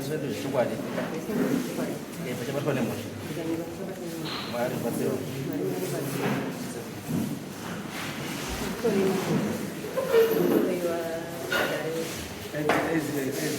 zvedu zvechokwadi pachabatwa nemhosva Mwari vatsiwa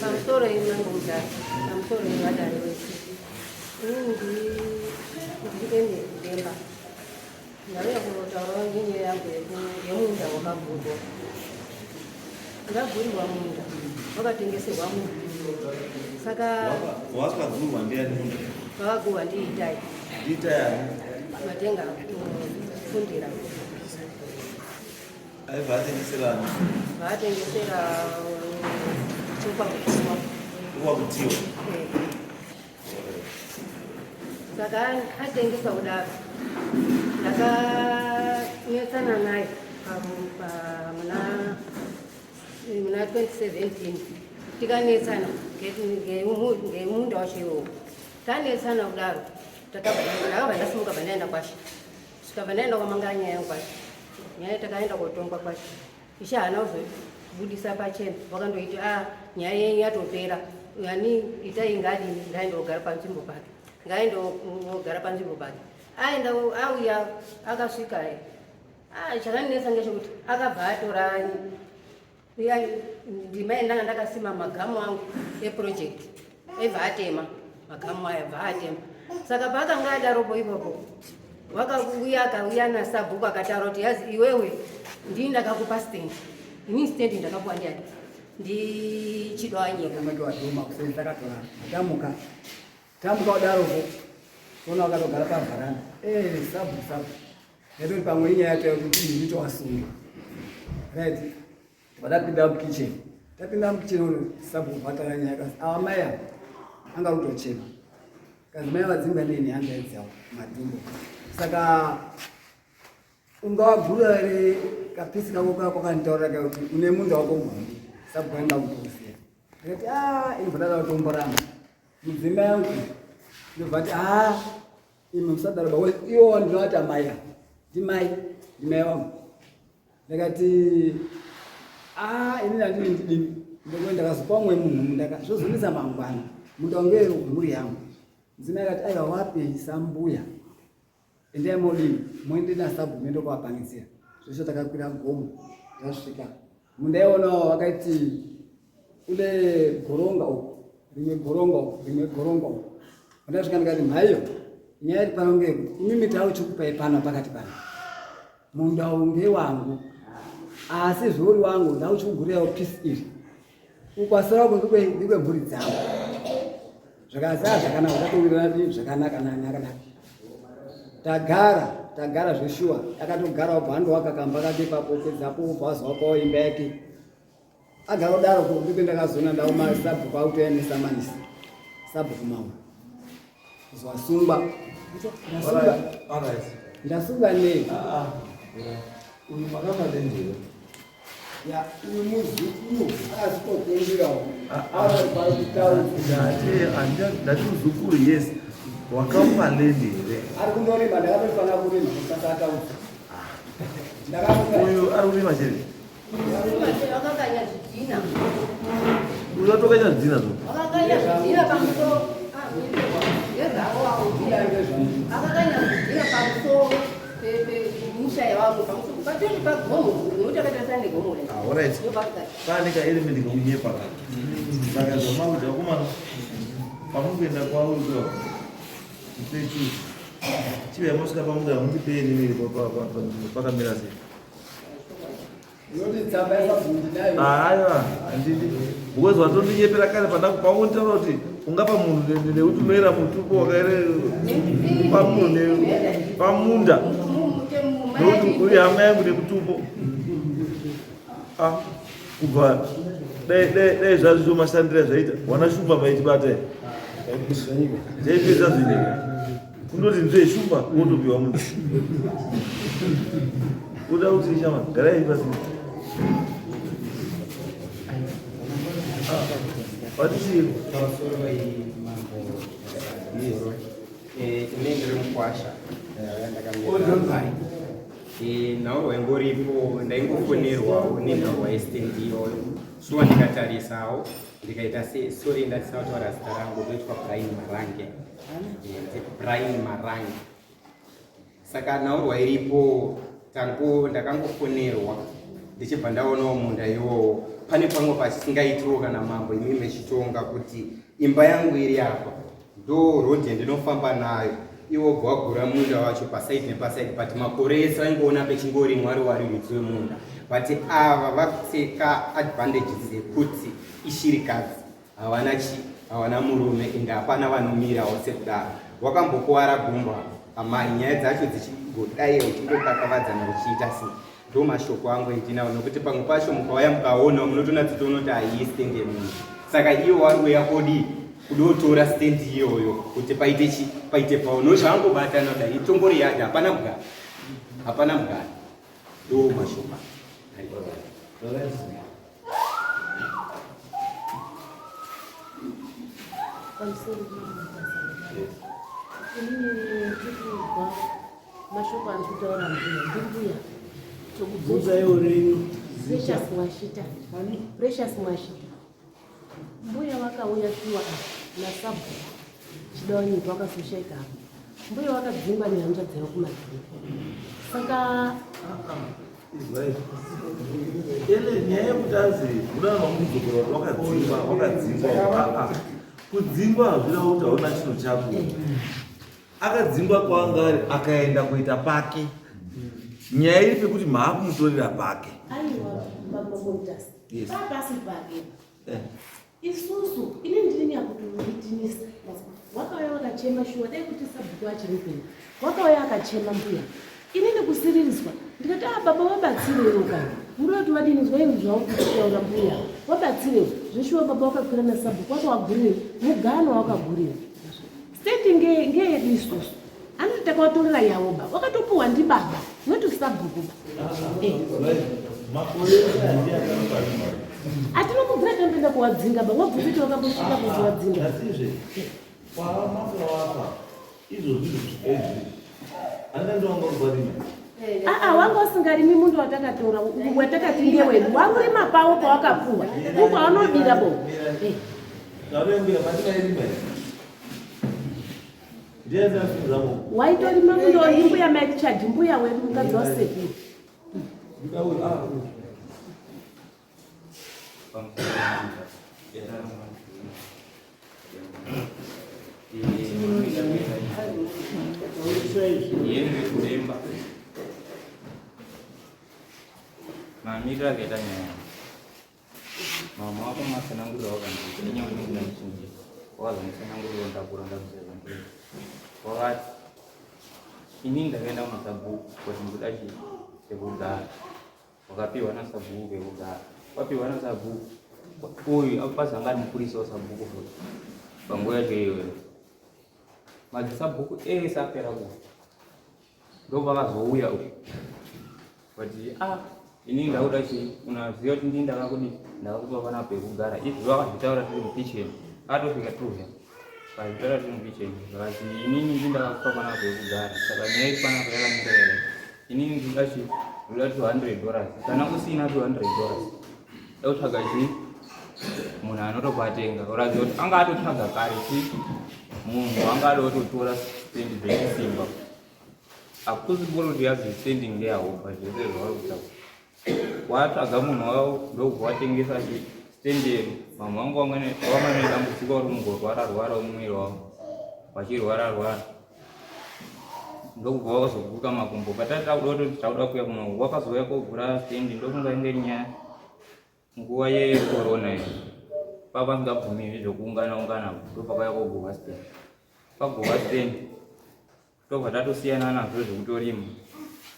pamusoro yemangoudhara pamusoro yevadari wese inini ndemba ndauya kunotaura nyaya yangu yemunda wakavhurwa ndavhurirwa munda wakatengeserwa munda saka wakavhurwa ndiani munda vakagurwa ndiitai matenga kufundira aibva atengeserana vaatengesera wakutiwa saka atengesa kudaro ndakanetsana naye muna 2017 tikanetsana ngemunda wacho iwowo tanetsana kudaro ndakabva ndasimuka bva ndaenda kwasha svikabva ndaenda kwamanga nyaya yangu kwasha nyaya takaenda kotongwa kwasha isha hana kuzobudisa pachena wakandoiti nyaya yenyu yatopera yani itai ngadini ngaendogara panzvimbo pake ngaendogara panzvimbo pake aenda auya akasvika chakandinetsa ngechekuti akabva atora ndima yendanga ndakasima magamu angu eproject ebva atema magamu aya bva atema saka paakanga adaropo ipopo wakauya akauya nasabhuku akataura kuti yazi iwewe ndii ndakakupa stendi ini stendi ndakapuwa ndiani ndichidwa nyika madwadhuma kuseni takatora tamuka udaropo ona wakatogara pabharanda sabu yatoti pamwe inyaya yacho kuti nditowasunga right vadapinda mukicheni tapinda mukicheni uno sabu bhatara nyaya kasi awa maya anga kutochema kazi maya vadzimba neni anga edzawo madhimbo saka ungawagura ere kapisi kako kwakanditaurira kuti une munda wako muhambi sabu kaenda kutoziya akati inobvadada kutomboramba mudzimba yangu ndobvati imi musadaro iwo ndinoti amaya ndimai wangu ndakati ini handini ndidini ndakazopa mumwe munhu zvozonetsa mangwana munda unge mhuri yangu mudzimai akati aiwa wapi sambuya endai modini moende nasabu mendo kuvapangisira zvesho takakwira gomo tasvika munda iwonawo wakaiti une goronga uku rimwe goronga uku ndasvika ndikati mhaiyo nyaya iri pano ngekuti imimi tauchikupai pano pakati pano munda unge wangu asi zvouri wangu ndauchikugurirawo pisi iri ukwasara kunge ndikwe mhuri dzangu zvakazaa zvakanaka zvatowirana zvakanaka nakanaka tagara zveshuwa akatogarawo bhando wakakamba kati papokedzapo bvazowapawo imba yake agara kudaro ndiko ndakazona ndauma sabhuku autoenesamanisi sabhuku mamwe zvasungwa ndasunga nei uyu makamadenjero uyu muzukuru akazvitokundirawo ndati muzukuru yes wakaupa lendi here ari kundorima ndakatofanira kurima kusaka atauza uyu ari kurima chete wakakanya zvidhina uyu watokanya zvidhina zo wakakanya zvidhina pamusoro akakanya zvidhina pamusoro pemushayi wako pamusoro patoti pagomo nokuti akatarisa negomo pane kaelemende kekunyepa saka zvomakuti vakomana pamukuenda kwauzo ipechu chive yamasvika pamuda mundipei nemiri pakamira sei aiwa handidi because watondinyepera kare paunitaura kuti ungapa munhu neutumera mutupo wakaere pamunhu pamunda nokuti uri hama yangu nekutupo kubva dai zvazvo mashandira zvaita wana shumba maitibata zvaipedza zvine kundoti nzve shumba wotopiwa munda uda kuti shama garai pasi watisiyo inenge rimukwasha yandakamira nauro waingoripo ndaingofonerwawo nenhau waestendi iyoyo suwa ndikatarisawo ndikaita sorry ndatisataura zita rangu ndoitwa Brian Marange. Brian Marange. Saka naurwa iripo ndakangofonerwa ndichibva ndaonawo munda iwowo. Pane pamwe pachisingaitiwo kana mambo imi mechitonga kuti imba yangu iri apa ndo rodhi ndinofamba nayo. Iwo gwagura munda wacho pasaidi nepasaidi, but makore ese vaingoona pechingori mwari rudzi wemunda. But ava vapfeka advantages dzekuti ishirikadzi, havana murume, ende hapana vanomirawo sekudaro. Wakambokuwara gumba amai, nyaya dzacho dzichigodai uchingokakavadzana uchiita sei. Ndo mashoko angu etinawo, nokuti pamwe pacho mukauya mukaona munotona dzitoona kuti haiyi stendi yemunhu. Saka iwo wari kodi kudotora stendi iyoyo kuti paite pauno zvaangobatana kudai itongori yadhi, hapana mugari. Ndo mashoko mashoko ari kutaura mbuya Precious Mwashita mbuya wakauya shuwa nasabu chidawanyika wakazoshaika hapo. Mbuya wakadzingwa nehanzva dzaiva kumadhiri. Saka ele nyaya yekuti azi unana mamudzokoro wakadzingwa kudzingwa hazvina kuti hauna chinhu chako. Akadzingwa kwangari akaenda kuita pake. Nyaya iri pekuti maakumutorera pake. aiwa mamotas papasi pake isusu ine ndini yakutoitinisa. Wakauya wakachema shuwa dai kuti sabhuku achiripeni. Wakauya akachema mbuya inini kusiririswa ndikati baba wabatsirewo kana muroti vadinizwa izvi zvavo kutaura mbuya wabatsirewo zveshuwa baba wakakwira nasabhuku wakawagurira mugano wakagurira stendi ngeyedu isusu anoti takawatorera yavoba wakatopuhwa ndibaba noti sabhuku atinokubvira tamboenda kuwadzinga ba wabvutiti wakambosvika kuti wadzinga wanga usingarimi mundo watakatora watakati ngewedu wangurima pawo pawakapuhwa uko aunodira bo waitorima mundo imbuya maitichadhi mbuya wedu mukadzi wasekuru kuremba mamiriro akaita nyaya mama wako masanangurira wakanzika inyaunenga mchinji wakazomusanangurira ndakura ndakuzazambiri wakati inini ndakaenda kumasabhuku kuti ndoda chekugara. Wakapiwa nasabhuku ekugara. Wapiwa nasabhuku uyu apazanga ari mupurisa wasabhuku futi panguva yacho iyoyo madzisabhuku ese apera kufa. Ndopakazouya uyu kuti inini ndakuda unaziva kuti ndini ndakakupa pana pekugara. Izvi vakazvitaura tiri mukicheni atosvika tuya vazvitaura tiri mukicheni vakati inini ndini ndakakupa pana pekugara. Saka nyaya ifana kuyakamira here inini ndoda $200 kana usina $200 dautsvaga munhu anotopatenga uraziva kuti anga atotsvaga kare munhu anga adototora stendi dzechisimba hakusibolo kuti yazi stendi ngeyahopa zvese zvavari kutaura. Watsvaga munhu wavo ndokuvatengesa stendi yedu. Mamwe vangu vamane dambudziko vari mungorwara mumwiri wavo vachirwara ndokubva wakazoguka makumbo. Patatakuda kuya kuno wakazouya kogura stendi ndokunga inge nyaya nguva yekorona iyi papasingabvumirwi zvokuungana ndopakauya koguka stendi. Paguka stendi tobva tatosiyana nazvo zvekutorima.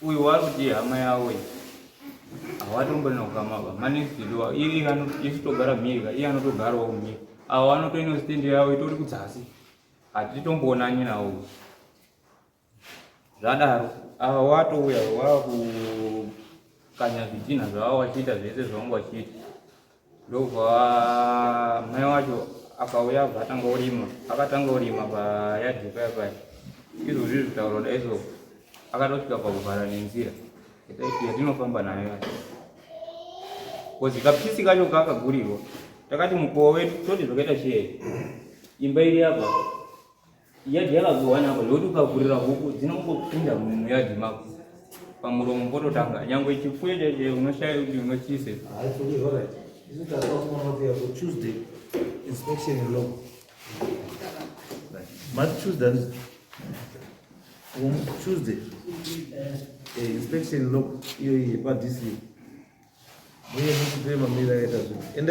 Uyu wari kuti hama yawo havatomborina kukamaba manezidwa isu togara mhirika iye anotogarawo mhirika. Avo vanotoina stendi yavo itori kudzasi hatitomboonani nawo. Zvadaro ava watouya wakukanya zvidhina zvavo vachiita zvese zvavanga vachiita. Ndobva mai wacho akauya abva akatanga kurima payadhi paya izvozvi zvitauro daizvo akatosvika pakuvhara nenzira yatinofamba nayo kozi kapisi kacho kakagurirwa takati mkowa wetu toti zvakaita chiyeri imba iri apa yadhi yakazowana apa zvokuti ukavhurira huku dzinongopinda muyadhi mako pamuromo pototanga nyangwe chifuyo chache unoshaya kuti unochise. Isn't that also one of your Tuesday inspection in law? Month Tuesday. Tuesday. Inspection in law. You but this week. We have to pay my mirror. And